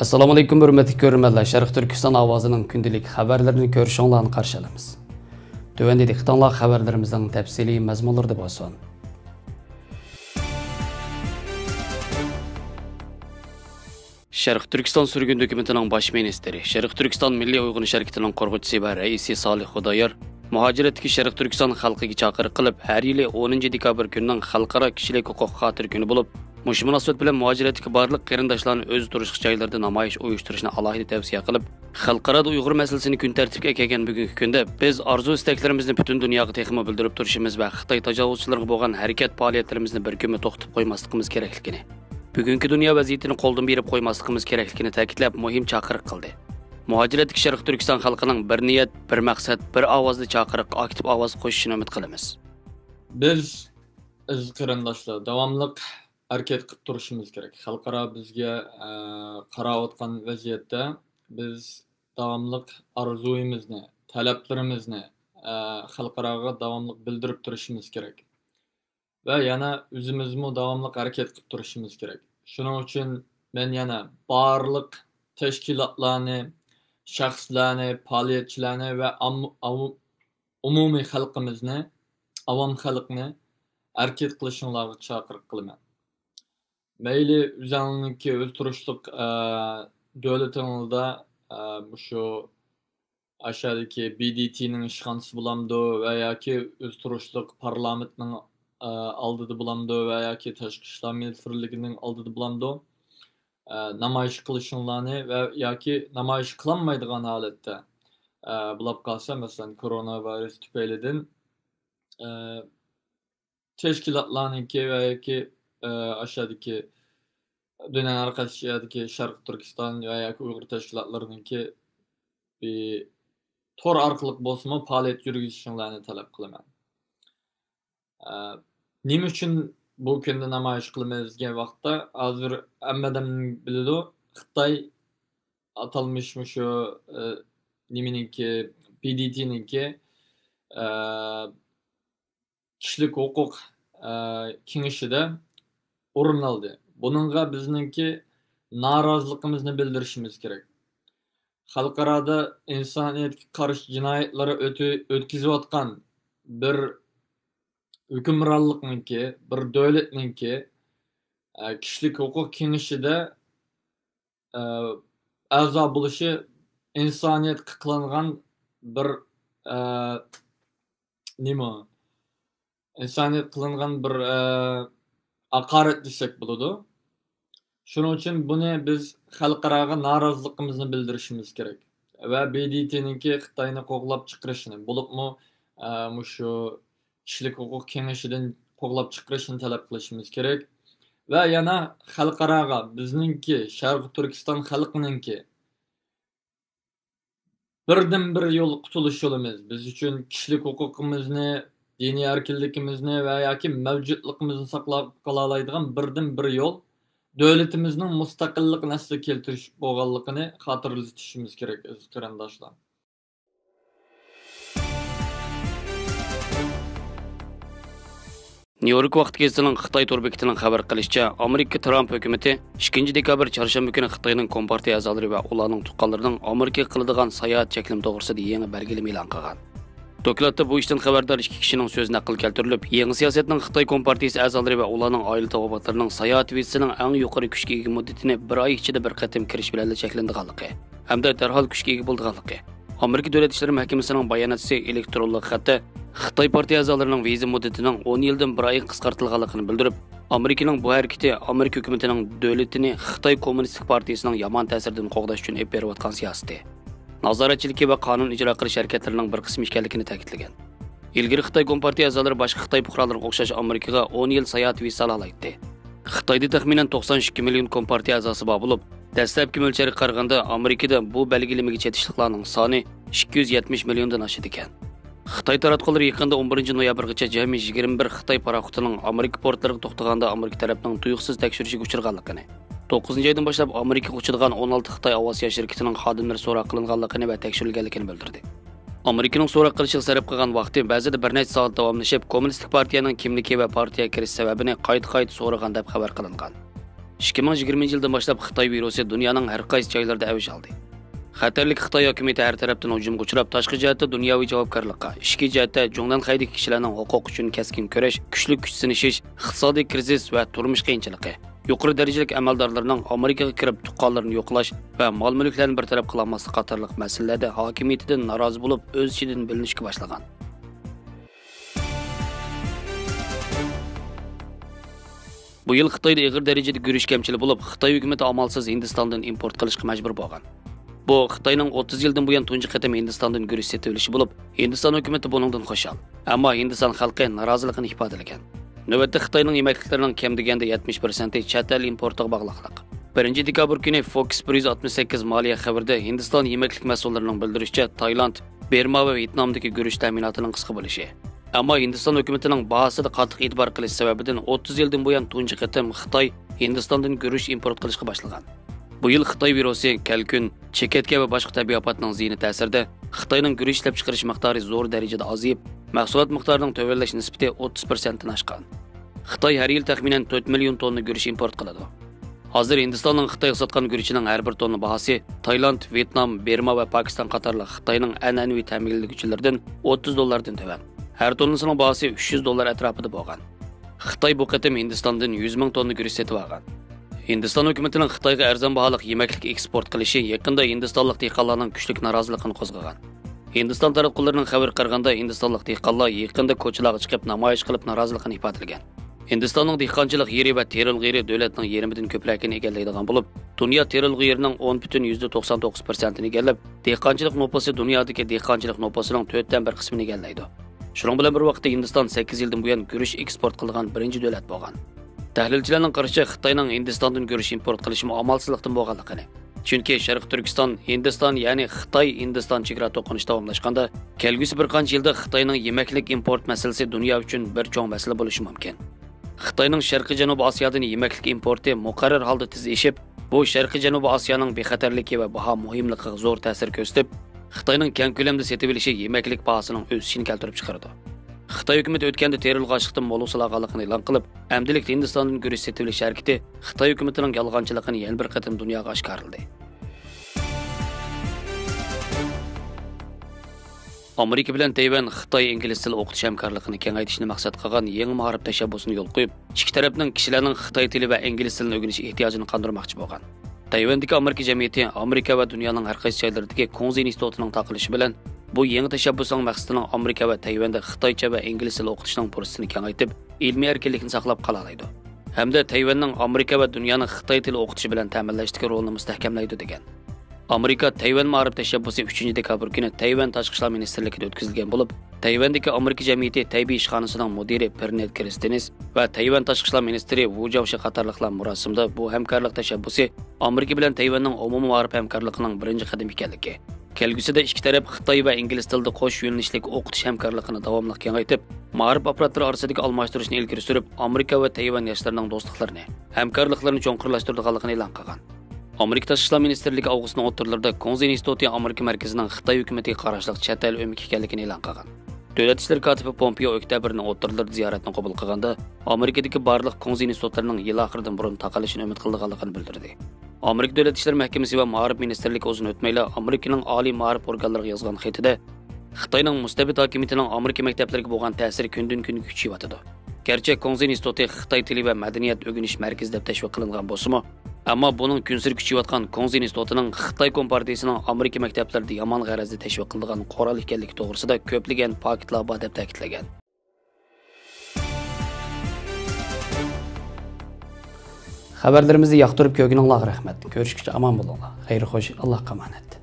Assalamu alaykum hörmətli görürmənlər. Şərq Türkistan avazının gündəlik xəbərlərini görüşünlərini qarşı alırıq. Tövəndəki xətanlar xəbərlərimizin təfsili məzmunları bolsun. Şərq Türkistan sürgün hökumətinin baş ministri, Şərq Türkistan Milli Uyg'unish Harakatining qo'rg'uvchisi va raisi Salih Xudoyor muhojiratdagi Şərq Türkistan xalqiga chaqiriq qilib, har yili 10 dekabr kunining xalqaro kishilik huquq xotir kuni bo'lib, mush munosabat bilan muhojiratdagi barliq qarindoshlarni o'z turish joylarida namoyish uyushtirishni alohida tavsiya qilib, xalqaro Uyg'ur masalasini kun tartibga kelgan bugungi kunda biz orzu-istaklarimizni butun dunyoga texmo bildirib turishimiz va Xitoy tajovuzchilariga bo'lgan harakat faoliyatlarimizni bir kun to'xtatib qo'ymasligimiz kerakligini, bugungi dunyo vaziyatini qo'ldan berib qo'ymasligimiz kerakligini ta'kidlab muhim chaqiriq qildi. Muhojiratdagi Sharq Turkiston xalqining bir niyat, bir maqsad, bir ovozli chaqiriq aktiv ovoz qo'shishini umid qilamiz. Biz aziz qarindoshlar davomli harakat qilib turishimiz kerak. Xalqaro bizga qarayotgan vaziyatda biz davomli orzuyimizni, talablarimizni xalqaroga davomli bildirib turishimiz kerak. Va yana o'zimizmi davomli harakat qilib turishimiz kerak. Shuning uchun men yana barliq tashkilotlarni, shaxslarni, faoliyatchilarni va umumiy xalqimizni, avam xalqni harakat qilishinglarga chaqiriq qilaman. Mayli o'zingizga o'z turishliq davlatingizda shu aşağıdaki BDT'nin işxonasi bulamdı va yoki o'z turishliq parlamentning aldıdı bulamdı va yoki tashqi ishlar ministrligining aldıdı bulamdı. Namoyish qilishinglarni va yoki namoyish qilinmaydigan holatda bo'lib qolsa, masalan koronavirus tufaylidan tashkilotlarniki va yoki aşağıdaki dönem arkadaşlardaki Şarkı Türkistan va yoki Uyg'ur tashkilotlarininki bir tor orqali bo'lsa faoliyat yurgizishinglarni talab qilaman. Nima uchun bu kunda namoyish qilamiz degan vaqtda hozir hammadan biladi, Xitoy atalmış shu niminiki PDT'ninki kishilik huquq kengashida o'rin oldi. Buningga bizningki noroziligimizni bildirishimiz kerak. Xalqaroda insoniyatga qarshi jinoyatlarni o'tkazayotgan bir hukmronlikniki, bir davlatniki kishilik huquq kengashida a'zo bo'lishi insoniyatga qilingan bir insoniyat qilingan bir haqorat desak bo'ladi. Shuning uchun buni biz xalqaroga noroziligimizni bildirishimiz kerak. Va BDT'ninki Xitoyni qo'g'lab chiqarishini, bo'libmi shu kishilik huquq kengashidan qo'g'lab chiqarishini talab qilishimiz kerak. Va yana xalqaroga bizningki Sharq Turkiston xalqininki birdan bir yo'l qutulish yo'limiz. Biz uchun kishilik huquqimizni, diniy erkinligimizni va yoki mavjudligimizni saqlab qola oladigan birdan bir yo'l davlatimizning mustaqilligini asli keltirish bo'lganligini xotirlatishimiz kerak aziz qarindoshlar. New-York vaqt gazetasining Xitoy to'r bekatining xabar qilishicha, Amerika Trump hukumatı 2 dekabr çarşamba kuni Xitoyning Kompartiya a'zolari va ularning tuqqanlarining Amerikaga qiladigan sayohat cheklimi to'g'risida yangi belgilama e'lon qilgan. Dokladda bu ishdan xabardor 2 kishining so'zi naql keltirilib, yangi siyosatning Xitoy Kompartiyasi a'zolari va ularning oila tavobatlarining sayohat vizasining eng yuqori kuchga ega muddatini 1 oy ichida bir qatim kirish bilan cheklanganligi hamda darhol kuchga ega bo'lganligi. Amerika Davlat ishlari mahkamasining bayonotchisi elektronlik xatda Xitoy partiya a'zolarining viza muddatining 10 yildan 1 oy qisqartirilganligini bildirib, Amerikaning bu harakati Amerika hukumatining davlatini Xitoy Kommunistik partiyasining yomon ta'siridan qo'g'dash uchun olib berayotgan siyosati, nazoratchiligi va qonun ijro qilish harakatlarining bir qismi ekanligini ta'kidlagan. Ilgari Xitoy Kompartiya a'zolari boshqa Xitoy fuqarolariga o'xshash Amerikaga 10 yil sayohat vizasi olaydi. Xitoyda taxminan 92 million Kompartiya a'zosi bor bo'lib, dastlabki mo'ljalga qaraganda Amerikada bu belgilamaga chetishliqlarning soni 270 milliondan oshadi ekan. Xitoy taratqullari yaqinda 11 noyabrgacha jami 21 Xitoy paraxotining Amerika portlariga to'xtaganda Amerika tarafining tuyuqsiz tekshirishiga uchirganligini, 9-oydan boshlab Amerikaga uchadigan 16 Xitoy aviasiya shirkatining xodimlari so'roq qilinganligini va tekshirilganligini bildirdi. Amerikaning so'roq qilishga sarf qilgan vaqti ba'zida bir necha soat davomlashib, Kommunistik partiyaning kimligi va partiyaga kirish sababini qayta-qayta so'ragan deb xabar qilingan. 2020-yildan boshlab Xitoy virusi dunyoning har qaysi joylarida avj oldi. Xatarlik Xitoy hukumatı har tarafdan hujumga uchrab, tashqi jihatda dunyoviy javobgarlikqa, ichki jihatda Jongdan Xaydagi kishilarning huquq uchun keskin kurash, kuchli kuch sinishish, iqtisodiy krizis va turmush qiyinchiligi, yuqori darajalik amaldorlarning Amerikaga kirib tuqqanlarini yo'qlash va mol-mulklarni bartaraf qilmaslik qatorliq masalalarda hokimiyatidan norozi bo'lib, o'z ichidan bo'linishga boshlagan. Bu yil Xitoyda ig'ir darajada guruch kamchilik bo'lib, Xitoy hukumatı amalsiz Hindistondan import qilishga majbur bo'lgan. Bu Xitoyning 30 yildan buyon tunji qatam Hindistondan guruch setilishi bo'lib, Hindiston hukumatı buningdan xushal. Ammo Hindiston xalqi noroziligini ifodalagan. Navbatda Xitoyning yemakliklarining kam deganda 70% chet el importiga bog'liqlik. 1 dekabr kuni Fox 168 moliya xabarida Hindiston yemaklik mas'ullarining bildirishicha, Tailand, Burma va Vyetnamdagi guruch ta'minotining qisqa bo'lishi. Ammo Hindiston hukumatining bahosida qattiq e'tibor qilish sababidan 30 yildan buyon tunji qatam Xitoy Hindistondan guruch import qilishga boshlagan. Bu yil Xitoy virusi, kalkun, cheketga va boshqa tabiiy ofatning ziyni ta'sirida Xitoyning guruch ishlab chiqarish miqdori zo'r darajada ozayib, mahsulot miqdorining to'valash nisbati 30% dan oshgan. Xitoy har yil taxminan 4 million tonna guruch import qiladi. Hozir Hindistonning Xitoyga sotgan guruchining har bir tonna bahosi Tailand, Vyetnam, Burma va Pokiston qatorli Xitoyning an'anaviy ta'minlovchilaridan $30 to'van. Har tonnasining bahosi $300 atrofida bo'lgan. Xitoy bu qatim Hindistondan 100 ming tonna guruch sotib olgan. Hindiston hukumatining Xitoyga arzon baholiq yemaklik eksport qilishi yaqinda Hindistonlik dehqonlarning kuchli noroziligini qo'zg'agan. Hindiston tarafdorlarining xabar qilganda Hindistonlik dehqonlar yaqinda ko'chalarga chiqib namoyish qilib noroziligini ifodalagan. Hindistonning dehqonchilik yeri va terilg'i yeri davlatning yarmidan ko'plagini egallaydigan bo'lib, dunyo terilg'i yerining 10.99%ni egallab, dehqonchilik nupusi dunyodagi dehqonchilik nupusining 4dan 1 qismini egallaydi. Shuning bilan bir vaqtda Hindiston 8 yildan buyon guruch eksport qilgan birinchi davlat bo'lgan. Tahlilchilarning qarashicha Xitoyning Hindistondan guruch import qilishi amalsizlikdan bo'lganligini. Chunki Sharq Turkiston, Hindiston, ya'ni Xitoy-Hindiston chegara to'qinishi davomlashganda, kelgusi bir qancha yilda Xitoyning yemaklik import masalasi dunyo uchun bir cho'ng masala bo'lishi mumkin. Xitoyning Sharqiy Janubiy Osiyodan yemaklik importi muqarrar holda tez eshib, bu Sharqiy Janubiy Osiyoning bexatarligi va baho muhimligiga zo'r ta'sir ko'rsatib, Xitoyning keng ko'lamda setib olishi yemaklik bahosining o'sishini keltirib chiqardi. Xitoy hukumati o'tganda terilg'ochlikdan mo'l usulag'anligini e'lon qilib, amdilik Hindistondan guruch setib olish harakati Xitoy hukumatining yolg'onchiligini yana bir qatim dunyoga oshkorildi. Amerika bilan Tayvan Xitoy ingliz tili o'qitish hamkorligini kengaytirishni maqsad qilgan yangi ma'rif tashabbusini yo'l qo'yib, ikki tarafning kishilarning Xitoy tili va ingliz tilini o'rganish ehtiyojini qondirmoqchi bo'lgan. Tayvandagi Amerika jamiyati Amerika va dunyoning har qaysi joylaridagi Konzi institutining taqilishi bilan bu yangi tashabbusning maqsadining Amerika va Tayvanda Xitoycha va ingliz tili o'qitishning fursatini kengaytirib, ilmiy erkinlikni saqlab qola oladi. Hamda Tayvanning Amerika va dunyoning Xitoy tili o'qitishi bilan ta'minlashdagi rolini mustahkamlaydi degan. Amerika Tayvan ma'rif tashabbusi 3 dekabr kuni Tayvan tashqi ishlar ministrligida o'tkazilgan bo'lib, Tayvandagi Amerika jamiyati Taybey ishxonasining mudiri Pernet Kristenis va Tayvan tashqi ishlar ministri Wu Jiaoshi qatorliqlar murosimda bu hamkorlik tashabbusi Amerika bilan Tayvanning umumiy ma'rif hamkorligining birinchi qadami ekanligi. Kelgusida ikki taraf Xitoy va ingliz tilida qo'sh yo'nalishlik o'qitish hamkorligini davomli kengaytirib, ma'rif operatorlar orasidagi almashtirishni ilgari surib, Amerika va Tayvan yoshlarining do'stliklarini, hamkorliklarini cho'nqurlashtirganligini e'lon qilgan. Amerika Tashqi ishlar ministrligi avgustning o'rtalarida Konzi instituti Amerika markazining Xitoy hukumatiga qarashli chet el o'mik ekanligini e'lon qilgan. Davlat ishlar kotibi Pompeo oktyabrning o'rtalarida ziyoratni qabul qilganda, Amerikadagi barliq Konzi institutlarining yil oxiridan burun taqalishini umid qilganligini bildirdi. Amerika Davlat ishlar mahkamasi va ma'rif ministrligi uzun o'tmayla Amerikaning oliy ma'rif organlariga yozgan xatida Xitoyning mustabid hokimiyatining Amerika maktablariga bo'lgan ta'siri kundan-kunga kuchayotdi. Gerçi Konzi instituti Xitoy tili va madaniyat o'rganish markazi deb tashviq qilingan bo'lsa-mu, ammo buning kunsir kuchayotgan Konzi institutining Xitoy kompartiyasining Amerika maktablarida yomon g'arazda tashviq qilingan qoral ekanligi to'g'risida ko'plagan faktlar bor deb ta'kidlagan. Xabarlarimizni yoqtirib ko'rganingizga rahmat. Ko'rishguncha omon bo'linglar. Xayr xo'sh, Allohga omonat.